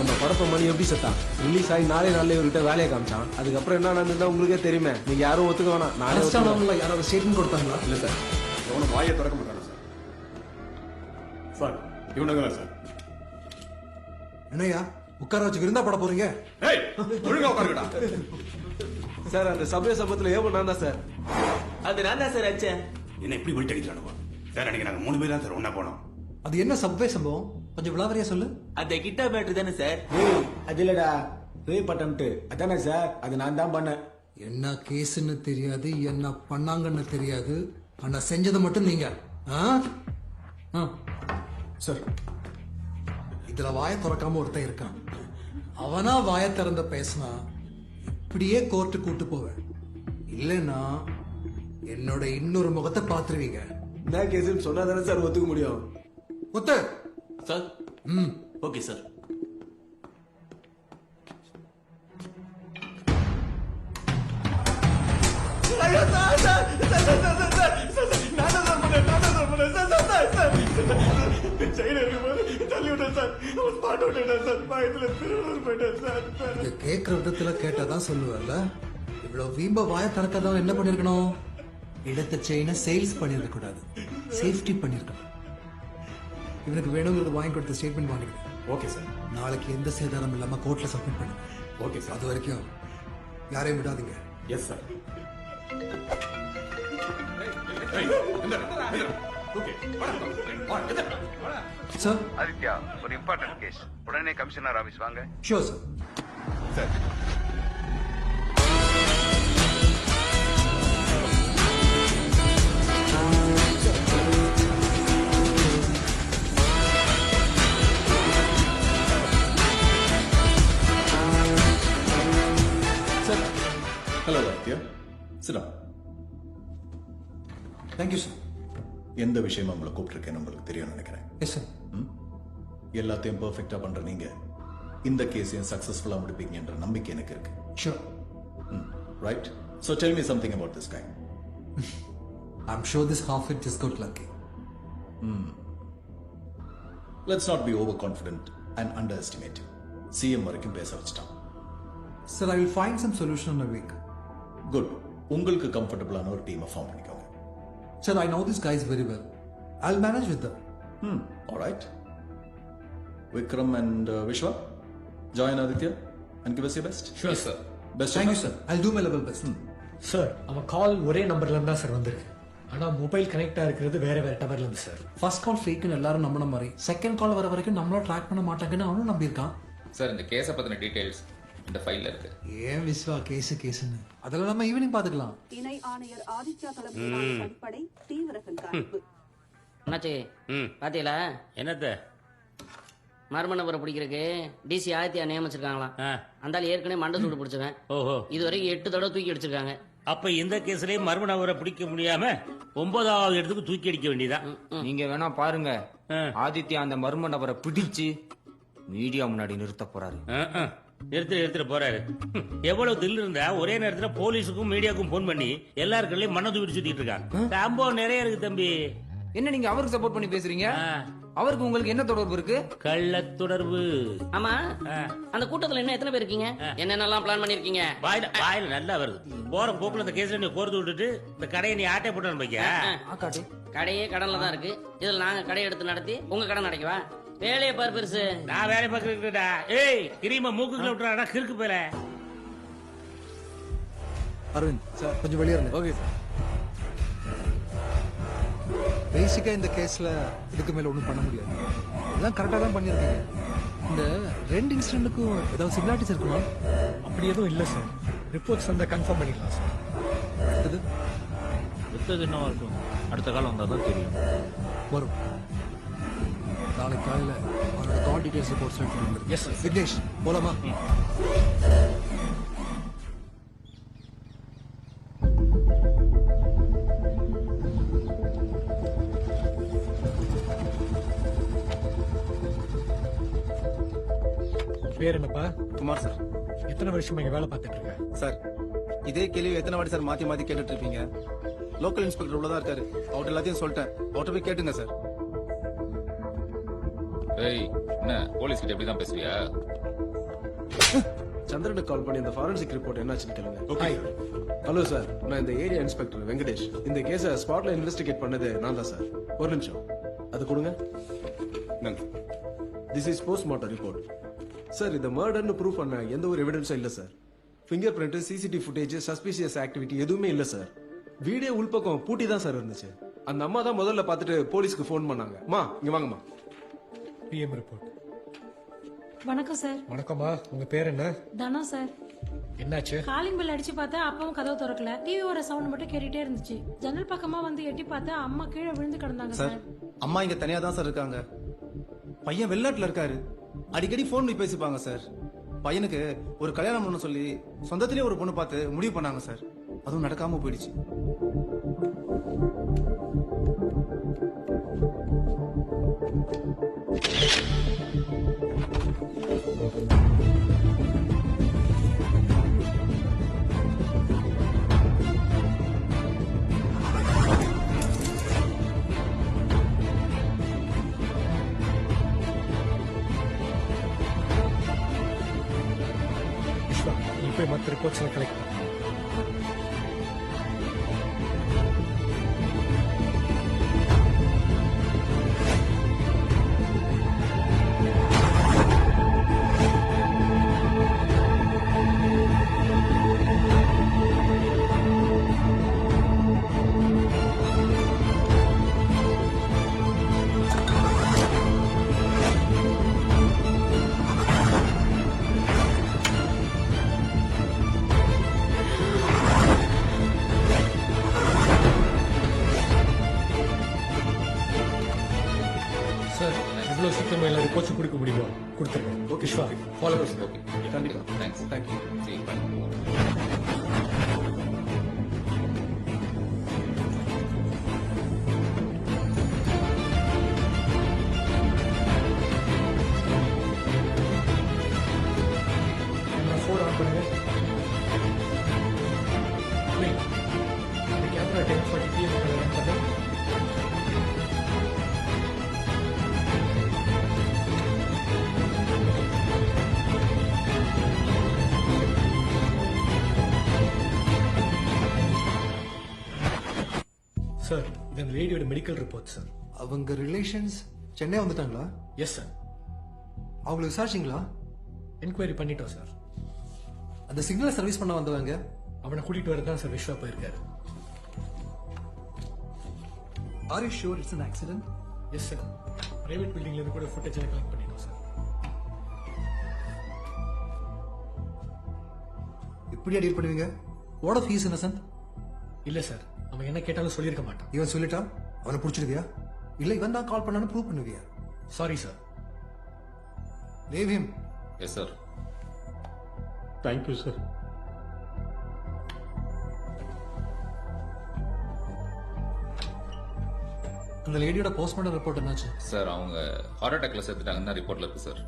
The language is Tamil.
நம்ம படப்ப மணி எப்படி செத்தான்? ரிலீஸ் ஆகி நாளே இவர்கிட்ட வேலையை காமிச்சான். அதுக்கப்புறம் என்ன நடந்ததுன்னா உங்களுக்கே தெரியுமே. நீங்க யாரும் ஒத்துக்க வேணாம். நானே யாராவது ஸ்டேட்மெண்ட் கொடுத்தாங்களா? இல்ல சார், எவனும் வாயை திறக்க மாட்டாங்க சார். சார் இவனுங்க சார். என்னையா உட்கார வச்சு விருந்தா பட போறீங்க? ஏய் ஒழுங்கா உட்காருடா. சார் அந்த சபை சம்பத்துல ஏவோ நான் தான் சார். அது நான் தான் சார் அடிச்சேன். என்ன இப்படி விட்டு அடிக்கிறானுவா சார்? அன்னைக்கு நாங்க 3 பேர் தான் சார் ஒண்ணா போனோம். அது என்ன சப்வே சம்பவம்? கொஞ்சம் விளாவரியா சொல்லு. அந்த கிட்டா பேட்டரி தானே சார்? அது இல்லடா ரேப் அட்டம்ப்ட். அதானே சார், அது நான் தான் பண்ணேன். என்ன கேஸ்ன்னு தெரியாது, என்ன பண்ணாங்கன்னு தெரியாது, ஆனா செஞ்சது மட்டும் நீங்க. சார் இதுல வாயை திறக்காம ஒருத்தன் இருக்கான். அவனா வாயை திறந்த பேசினா இப்படியே கோர்ட்டு கூட்டு போவேன். இல்லைன்னா என்னோட இன்னொரு முகத்தை பாத்துருவீங்க. என்ன கேஸ்ன்னு சொன்னா தானே சார் ஒத்துக்க முடியும். ஒத்து சார் ஓகே சார். கேட்கிற விதத்துல கேட்டாதான் சொல்லுவேன்ல. இவ்வளவு வீம்ப வாய திறக்காதவன் என்ன பண்ணிருக்கணும்? எடுத்த செயினை சேல்ஸ் பண்ணிருக்க கூடாது, சேஃப்டி பண்ணிருக்கணும். இவனுக்கு வேணுங்கிறது வாங்கி கொடுத்த ஸ்டேட்மெண்ட் வாங்கிடுங்க. Okay sir. நாளைக்கு எந்த சேதாரம் இல்லாம கோர்ட்ல சப்மிட் பண்ணுங்க. Okay sir. அது வரைக்கும் யாரையும் விடாதீங்க. Yes sir. சார் ஆதித்யா, ஒரு இம்பார்ட்டன்ட் கேஸ். உடனே கமிஷனர் ஆபீஸ் வாங்க. Sure sir. Sir hello Aditya, sit down. Thank you sir. எந்த விஷயமா உங்களை கூப்பிட்டுருக்கேன்னு உங்களுக்கு தெரியும்னு நினைக்கிறேன். Yes sir. எல்லாத்தையும் பெர்ஃபெக்டா பண்ற நீங்க இந்த கேஸையும் சக்சஸ்ஃபுல்லா முடிப்பீங்கன்ற நம்பிக்கை எனக்கு இருக்கு. Sure. Right. So tell me something about this guy. I'm sure this half-wit just got lucky. Let's not be overconfident and underestimate him. CM வரைக்கும் பேச வச்சிட்டான். Sir, I will find some solution in a week. Good. உங்களுக்கு கம்ஃபர்டபுளான ஒரு டீமை ஃபார்ம் பண்ணிக்கோங்க. Sir, I know these guys very well. I'll manage with them. All right. Vikram and Vishwa, join Aditya and give us your best. Sure, sir. Best. Thank you, sir. I'll do my level best. Sir அவன் கால் ஒரே நம்பர்ல இருந்தா சார் வந்திருக்கு. ஆனா மொபைல் கனெக்டா இருக்கிறது வேற டவர்ல இருந்து சார். ஃபர்ஸ்ட் கால் ஃபேக்னு எல்லாரும் நம்பின மாதிரி செகண்ட் கால் வர வரைக்கும் நம்மள ட்ராக் பண்ண மாட்டாங்கன்னு அவனும் நம்பியிருக்கான். சார் இந்த கேஸை பத்தின டீடைல்ஸ் இந்த ஃபைல்ல இருக்கு. ஏன் விஸ்வா கேஸ்னு அதெல்லாம் நம்ம ஈவினிங் பாத்துக்கலாம். இணை ஆணையர் ஆதித்யா தலைமையிலான தனிப்படை தீவிர கண்காணிப்பு. அண்ணாச்சி பாத்தீங்களா என்னத்த மர்ம நபரை பிடிக்கிறதுக்கு டிசி ஆதித்யா நியமிச்சிருக்காங்களாம். அந்த ஏற்கனவே மண்டை சூடு பிடிச்சவன். ஓஹோ, இது வரைக்கும் 8 தடவை தூக்கி அடிச்சிருக்காங்க. அப்ப இந்த கேஸ்லயே மர்ம நபரை பிடிக்க முடியாம 9வது இடத்துக்கு தூக்கி அடிக்க வேண்டியதான். நீங்க வேணா பாருங்க, ஆதித்யா அந்த மர்ம நபரை பிடிச்சு மீடியா முன்னாடி நிறுத்த போறாரு. எடுத்துட்டு போறாரு. எவ்வளவு தில் இருந்தா ஒரே நேரத்துல போலீஸுக்கும் மீடியாவுக்கும் போன் பண்ணி எல்லாருக்கும் மண்ணை தூக்கி சுத்திட்டு இருக்காங்க. சம்பவம் நிறைய இருக்கு தம்பி. என்ன நீங்க அவருக்கு சப்போர்ட் பண்ணி பேசுறீங்க? அவருக்கு உங்களுக்கு என்ன தொடர்பு இருக்கு? கள்ள தொடர்பு. ஆமா, அந்த கூட்டத்துல என்ன எத்தனை பேர் இருக்கீங்க? என்னென்னலாம் பிளான் பண்ணிருக்கீங்க? வாயில நல்லா வருது. போற போக்குல இந்த கேஸ்ல நீ கோர்த்து விட்டுட்டு இந்த கடையை நீ ஆட்டை போட்டு வைக்க. கடையே கடன்ல தான் இருக்கு. இதுல நாங்க கடையை எடுத்து நடத்தி உங்க கடன் அடைக்கவா? வேலையை பாரு பெருசு. நான் வேலை பார்க்கறேன்டா. ஏய் கிரீம மூக்குக்குள்ள விட்டுறாடா கிறுக்கு பேல. அரவிந்த் சார் கொஞ்சம் வெளியே இருங்க. Okay sir. பேசிக்கா இந்த கேஸ்ல இதுக்கு மேல ஒன்றும் பண்ண முடியாது. எல்லாம் கரெக்டா தான் பண்ணிருக்கீங்க. இந்த 2 இன்சிடென்ட்டுக்கும் ஏதாவது சிமிலாரிட்டிஸ் இருக்குமா? அப்படி எதுவும் இல்ல சார். ரிப்போர்ட்ஸ் வந்து கன்ஃபார்ம் பண்ணிடலாம் சார். அடுத்தது என்னவா இருக்கும்? அடுத்த காலம் வந்தா தான் தெரியும். வரும். நாளைக்கு காலையில் அவனோட கால் டீடைல்ஸ் ரிப்போர்ட்ஸ் எடுத்துட்டு வந்துருக்கு. Yes sir. விக்னேஷ் போலாமா? பேர் என்னப்பா? குமார் சார். எத்தனை வருஷமா இங்க வேலை பார்த்துட்டு இருக்க? சார் இதே கேள்வி எத்தனை வாட்டி சார் மாத்தி மாத்தி கேட்டுட்டு இருப்பீங்க? லோக்கல் இன்ஸ்பெக்டர் உள்ளதா இருக்காரு, அவர்கிட்ட எல்லாத்தையும் சொல்லிட்டேன். அவர்கிட்ட போய் கேட்டுங்க சார். ஏய் என்ன போலீஸ் கிட்ட எப்படி தான் பேசுவியா? சந்திரனுக்கு கால் பண்ணி இந்த ஃபாரன்சிக் ரிப்போர்ட் என்னாச்சுன்னு கேளுங்க. ஹாய் ஹலோ சார், நான் இந்த ஏரியா இன்ஸ்பெக்டர் வெங்கடேஷ். இந்த கேஸை ஸ்பாட்ல இன்வெஸ்டிகேட் பண்ணது நான் தான் சார். ஒரு நிமிஷம் அது கொடுங்க. நன்றி. This is postmortem report. Sir, இந்த மர்டர்னு ப்ரூவ் பண்ண எந்த ஒரு எவிடன்ஸும் இல்ல sir. Finger print, CCTV footage, suspicious activity எதுவுமே இல்ல சார். வீடியோ உள்பக்கம் பூட்டி தான் சார் இருந்துச்சு. அந்த அம்மா தான் முதல்ல பார்த்துட்டு போலீஸ்க்கு ஃபோன் பண்ணாங்க. மா இங்க வாங்கம்மா. PM report. வணக்கம் சார். வணக்கம்மா, உங்க பேர் என்ன? தனா சார். என்னாச்சு? காலிங் பெல் அடிச்சு பார்த்தா அப்பவும் கதவு திறக்கல. டிவியோட சவுண்ட் மட்டும் கேட்டுட்டே இருந்துச்சு. ஜன்னல் பக்கமா வந்து எட்டி பார்த்தா அம்மா கீழே விழுந்து கிடந்தாங்க சார் சார். அம்மா இங்க தனியா தான் சார் இருக்காங்க. பையன் வெளிநாட்டுல இருக்காரு. அடிக்கடி ஃபோன் பண்ணி பேசிப்பாங்க சார். பையனுக்கு ஒரு கல்யாணம் பண்ண சொல்லி சொந்தத்திலேயே ஒரு பொண்ணு பார்த்து முடிவு பண்ணாங்க சார். அதுவும் நடக்காம போயிடுச்சு. விஸ்வா, நீ போய் மற்ற ரிப்போர்ட்ஸ் எல்லாம் கலெக்ட் பண்ணு. சார், இவ்வளவு சீக்கிரமா எல்லா ரிப்போர்ட்ஸும் கொடுக்க முடியுமா? கொடுத்துருங்க. ஓகே விஸ்வா, ஃபாலோ பண்ணுங்க. ஓகே கண்டிப்பா. Thanks. Thank you. See you. Bye. Phone on பண்ணுங்க. கேமரா 10:40 PM ரன் பண்ணு. சார், இது அந்த லேடியோட மெடிக்கல் ரிப்போர்ட் சார். அவங்க ரிலேஷன்ஸ் சென்னை வந்துட்டாங்களா? Yes sir. அவங்களை விசாரிச்சிங்களா? என்கொயரி பண்ணிட்டோம் சார். அந்த சிக்னல் சர்வீஸ் பண்ண வந்தவங்க அவனை கூட்டிட்டு வரதான் சார் விஸ்வா போயிருக்காரு. Are you sure it's an accident? Yes sir. Private பில்டிங்ல இருந்து கூட ஃபுட்டேஜ் எல்லாம் கலெக்ட் பண்ணிட்டோம் சார். இப்படியா டீல் பண்ணுவீங்க? What if he's innocent? இல்ல சார், அவன் என்ன கேட்டாலும் சொல்லியிருக்க மாட்டான். இவன் சொல்லிட்டா அவனை பிடிச்சிடுவியா? இல்ல இவன் தான் கால் பண்ணான்னு ப்ரூவ் பண்ணுவியா? Sorry sir. Leave him. Yes, sir. Thank you sir. அந்த லேடியோட போஸ்ட்மார்ட்டம் ரிப்போர்ட் என்னாச்சு? சார் அவங்க ஹார்ட் அட்டாக்ல சேர்த்துட்டாங்கன்னு ரிப்போர்ட்ல இருக்கு சார்.